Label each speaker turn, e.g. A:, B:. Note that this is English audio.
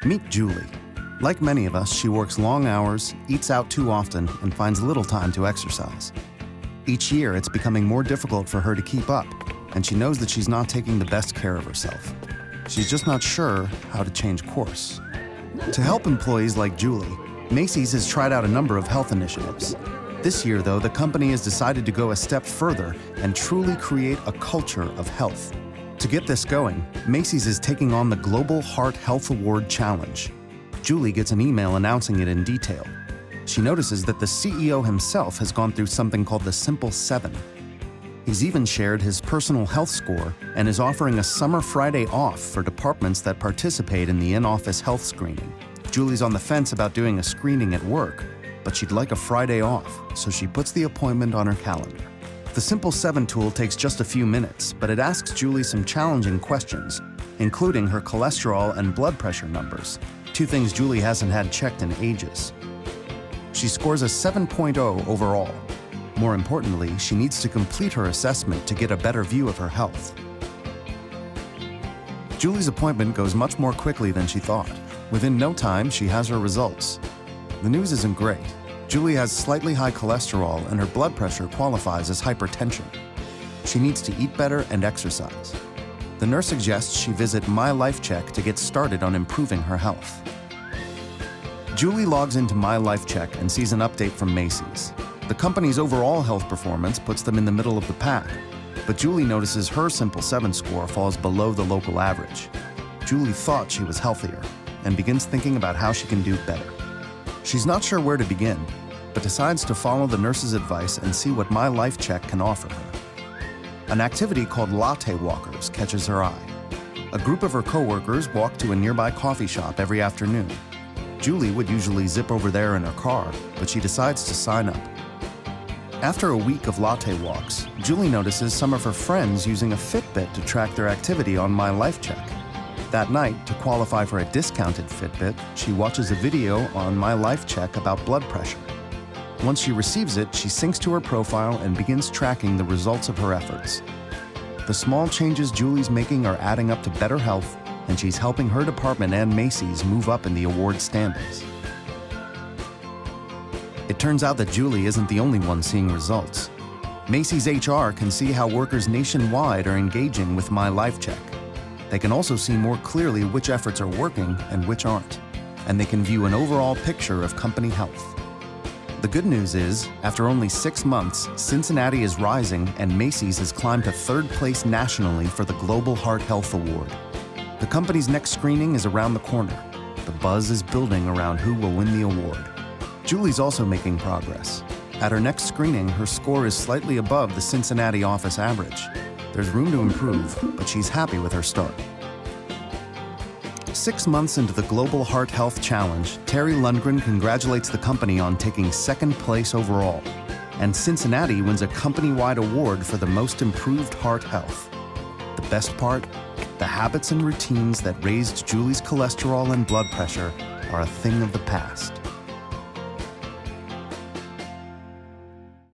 A: Meet Julie. Like many of us, she works long hours, eats out too often, and finds little time to exercise. Each year, it's becoming more difficult for her to keep up, and she knows that she's not taking the best care of herself. She's just not sure how to change course. To help employees like Julie, Macy's has tried out a number of health initiatives. This year, though, the company has decided to go a step further and truly create a culture of health. To get this going, Macy's is taking on the Global Heart Health Award Challenge. Julie gets an email announcing it in detail. She notices that the CEO himself has gone through something called the Simple 7. He's even shared his personal health score and is offering a summer Friday off for departments that participate in the in-office health screening. Julie's on the fence about doing a screening at work, but she'd like a Friday off, so she puts the appointment on her calendar. The Simple 7 tool takes just a few minutes, but it asks Julie some challenging questions, including her cholesterol and blood pressure numbers, two things Julie hasn't had checked in ages. She scores a 7.0 overall. More importantly, she needs to complete her assessment to get a better view of her health. Julie's appointment goes much more quickly than she thought. Within no time, she has her results. The news isn't great. Julie has slightly high cholesterol and her blood pressure qualifies as hypertension. She needs to eat better and exercise. The nurse suggests she visit MyLifeCheck to get started on improving her health. Julie logs into MyLifeCheck and sees an update from Macy's. The company's overall health performance puts them in the middle of the pack, but Julie notices her Simple 7 score falls below the local average. Julie thought she was healthier and begins thinking about how she can do better. She's not sure where to begin, but decides to follow the nurse's advice and see what MyLifeCheck can offer her. An activity called latte walkers catches her eye. A group of her coworkers walk to a nearby coffee shop every afternoon. Julie would usually zip over there in her car, but she decides to sign up. After a week of latte walks, Julie notices some of her friends using a Fitbit to track their activity on MyLifeCheck. That night, to qualify for a discounted Fitbit, she watches a video on MyLifeCheck about blood pressure. Once she receives it, she syncs to her profile and begins tracking the results of her efforts. The small changes Julie's making are adding up to better health, and she's helping her department and Macy's move up in the award standings. It turns out that Julie isn't the only one seeing results. Macy's HR can see how workers nationwide are engaging with MyLifeCheck. They can also see more clearly which efforts are working and which aren't, and they can view an overall picture of company health. The good news is, after only 6 months, Cincinnati is rising and Macy's has climbed to 3rd place nationally for the Global Heart Health Award. The company's next screening is around the corner. The buzz is building around who will win the award. Julie's also making progress. At her next screening, her score is slightly above the Cincinnati office average. There's room to improve, but she's happy with her start. 6 months into the Global Heart Health Challenge, Terry Lundgren congratulates the company on taking 2nd place overall, and Cincinnati wins a company-wide award for the most improved heart health. The best part? The habits and routines that raised Julie's cholesterol and blood pressure are a thing of the past.